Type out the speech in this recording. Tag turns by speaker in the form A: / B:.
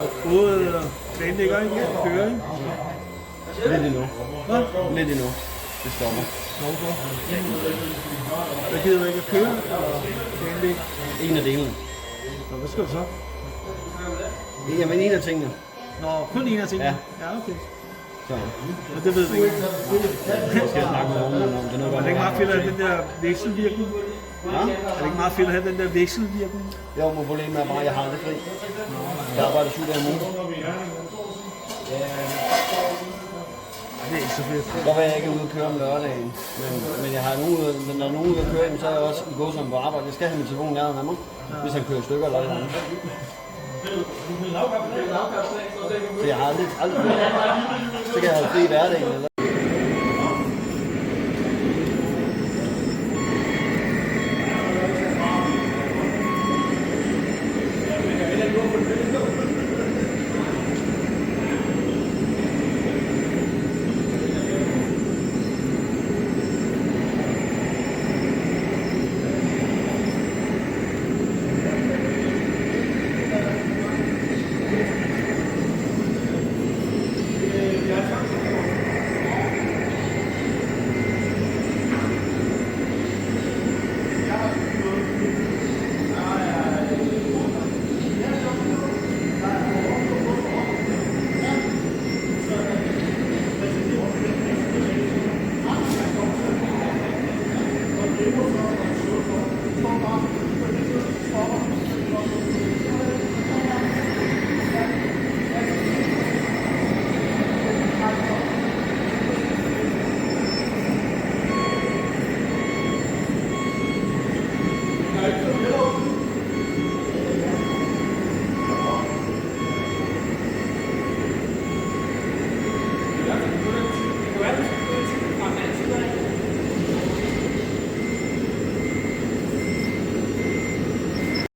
A: Både planlægger ikke at køre, ikke?
B: Lidt endnu.
A: Hvad?
B: Lidt endnu. Det stopper.
A: Hvorfor? Hvad gider du ikke at køre? Eller planlægge?
B: En af delene.
A: Nå, hvad skal du så?
B: Jamen en af tingene.
A: Nå, kun en af tingene?
B: Ja.
A: Ja, okay.
B: Så
A: Og det ved vi ikke.
B: jeg skal snakke med nogen om det.
A: Er det ikke meget fedt at have den der vekselvirkning?
B: Ja?
A: Er det ikke meget fedt at have den der vekselvirkning?
B: Jo, men problemet er bare, at jeg har aldrig fri. Jeg arbejder 7 dage om ugen.
A: Det er ikke så fedt.
B: Det kan godt være, at jeg ikke er ude at køre om lørdagen. Men jeg har nogen ude, når der er nogen ude at køre, så er jeg også i går som på arbejde. Jeg skal have min telefon nærmere af mig, hvis han kører stykker eller noget. Så jeg har aldrig fri. Så kan jeg have fri i hverdagen, eller